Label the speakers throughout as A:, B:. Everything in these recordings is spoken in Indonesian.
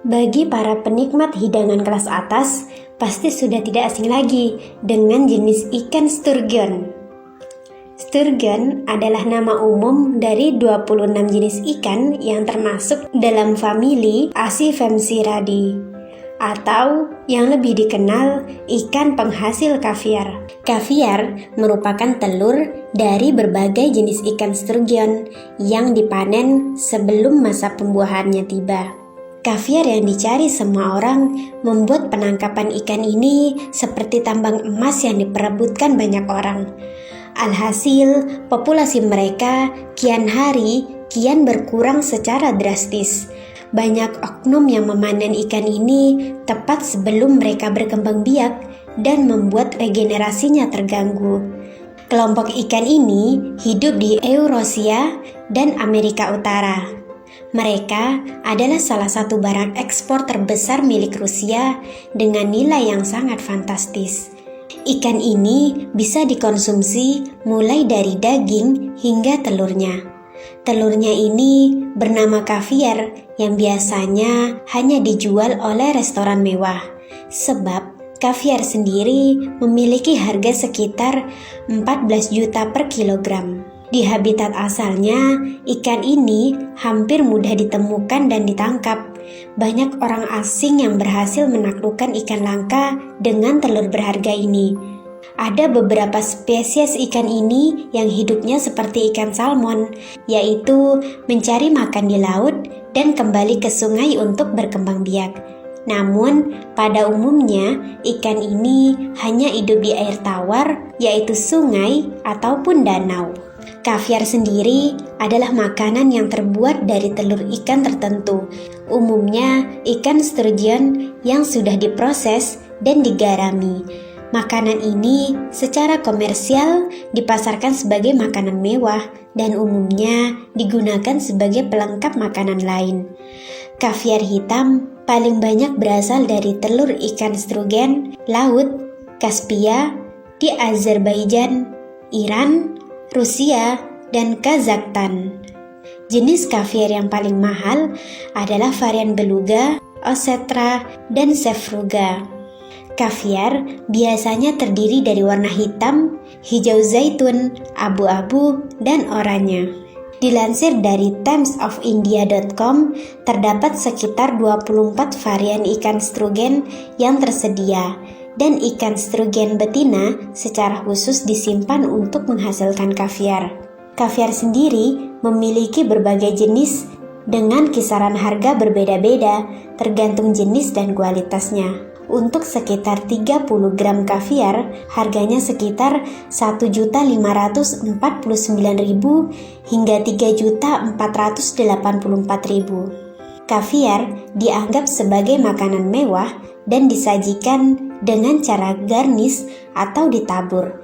A: Bagi para penikmat hidangan kelas atas, pasti sudah tidak asing lagi dengan jenis ikan sturgeon. Sturgeon adalah nama umum dari 26 jenis ikan yang termasuk dalam famili Acifemsiridae, atau yang lebih dikenal ikan penghasil kaviar. Kaviar merupakan telur dari berbagai jenis ikan sturgeon yang dipanen sebelum masa pembuahannya tiba. Kaviar yang dicari semua orang membuat penangkapan ikan ini seperti tambang emas yang diperebutkan banyak orang. Alhasil, populasi mereka kian hari kian berkurang secara drastis. Banyak oknum yang memanen ikan ini tepat sebelum mereka berkembang biak dan membuat regenerasinya terganggu. Kelompok ikan ini hidup di Eurasia dan Amerika Utara. Mereka adalah salah satu barang ekspor terbesar milik Rusia dengan nilai yang sangat fantastis. Ikan ini bisa dikonsumsi mulai dari daging hingga telurnya. Telurnya ini bernama kaviar yang biasanya hanya dijual oleh restoran mewah. Sebab kaviar sendiri memiliki harga sekitar 14 juta per kilogram. Di habitat asalnya, ikan ini hampir mudah ditemukan dan ditangkap. Banyak orang asing yang berhasil menaklukkan ikan langka dengan telur berharga ini. Ada beberapa spesies ikan ini yang hidupnya seperti ikan salmon, yaitu mencari makan di laut dan kembali ke sungai untuk berkembang biak. Namun, pada umumnya ikan ini hanya hidup di air tawar, yaitu sungai ataupun danau. Kaviar sendiri adalah makanan yang terbuat dari telur ikan tertentu, umumnya ikan sturgeon yang sudah diproses dan digarami. Makanan ini secara komersial dipasarkan sebagai makanan mewah dan umumnya digunakan sebagai pelengkap makanan lain. Kaviar hitam paling banyak berasal dari telur ikan sturgeon laut Kaspia di Azerbaijan, Iran, Rusia, dan Kazakhstan. Jenis kaviar yang paling mahal adalah varian beluga, osetra, dan sevruga. Kaviar biasanya terdiri dari warna hitam, hijau zaitun, abu-abu, dan oranye. Dilansir dari timesofIndia.com, terdapat sekitar 24 varian ikan sturgeon yang tersedia, dan ikan sturgeon betina secara khusus disimpan untuk menghasilkan kaviar. Kaviar sendiri memiliki berbagai jenis dengan kisaran harga berbeda-beda tergantung jenis dan kualitasnya. Untuk sekitar 30 gram kaviar, harganya sekitar 1.549.000 hingga 3.484.000. Kaviar dianggap sebagai makanan mewah dan disajikan dengan cara garnish atau ditabur.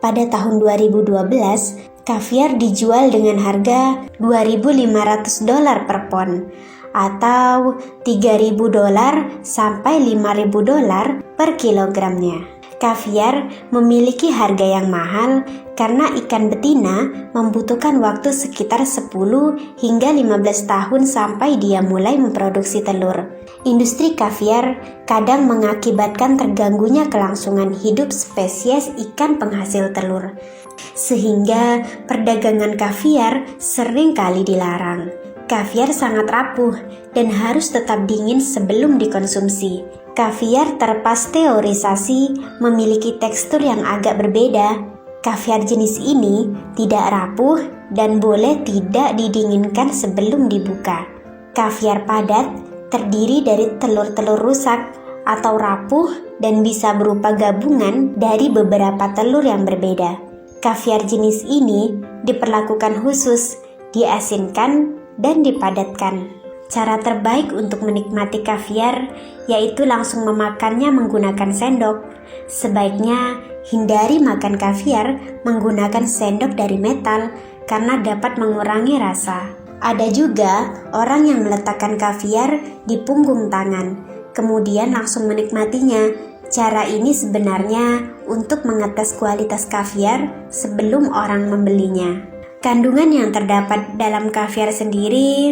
A: Pada tahun 2012, kaviar dijual dengan harga $2.500 per pon atau $3.000 sampai $5.000 per kilogramnya. Kaviar memiliki harga yang mahal karena ikan betina membutuhkan waktu sekitar 10 hingga 15 tahun sampai dia mulai memproduksi telur. Industri kaviar kadang mengakibatkan terganggunya kelangsungan hidup spesies ikan penghasil telur, sehingga perdagangan kaviar sering kali dilarang. Kaviar sangat rapuh dan harus tetap dingin sebelum dikonsumsi. Kaviar terpasteurisasi memiliki tekstur yang agak berbeda. Kaviar jenis ini tidak rapuh dan boleh tidak didinginkan sebelum dibuka. Kaviar padat terdiri dari telur-telur rusak atau rapuh dan bisa berupa gabungan dari beberapa telur yang berbeda. Kaviar jenis ini diperlakukan khusus, diasinkan, dan dipadatkan. Cara terbaik untuk menikmati kaviar yaitu langsung memakannya menggunakan sendok. Sebaiknya hindari makan kaviar menggunakan sendok dari metal karena dapat mengurangi rasa. Ada juga orang yang meletakkan kaviar di punggung tangan, kemudian langsung menikmatinya. Cara ini sebenarnya untuk mengetes kualitas kaviar sebelum orang membelinya. Kandungan yang terdapat dalam kaviar sendiri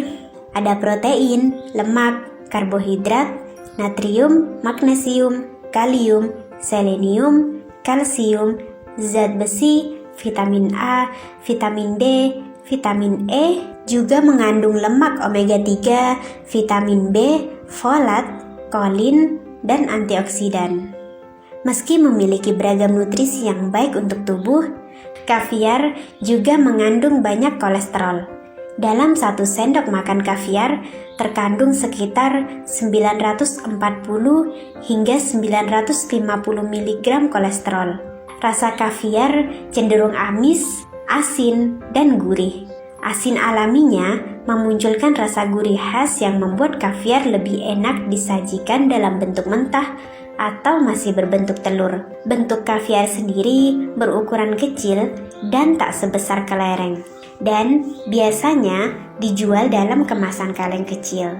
A: ada protein, lemak, karbohidrat, natrium, magnesium, kalium, selenium, kalsium, zat besi, vitamin A, vitamin D, vitamin E, juga mengandung lemak omega 3, vitamin B, folat, kolin, dan antioksidan. Meski memiliki beragam nutrisi yang baik untuk tubuh, kaviar juga mengandung banyak kolesterol. Dalam 1 sendok makan kaviar terkandung sekitar 940 hingga 950 mg kolesterol. Rasa kaviar cenderung amis, asin, dan gurih. Asin alaminya memunculkan rasa gurih khas yang membuat kaviar lebih enak disajikan dalam bentuk mentah atau masih berbentuk telur. Bentuk kaviar sendiri berukuran kecil dan tak sebesar kelereng, dan biasanya dijual dalam kemasan kaleng kecil.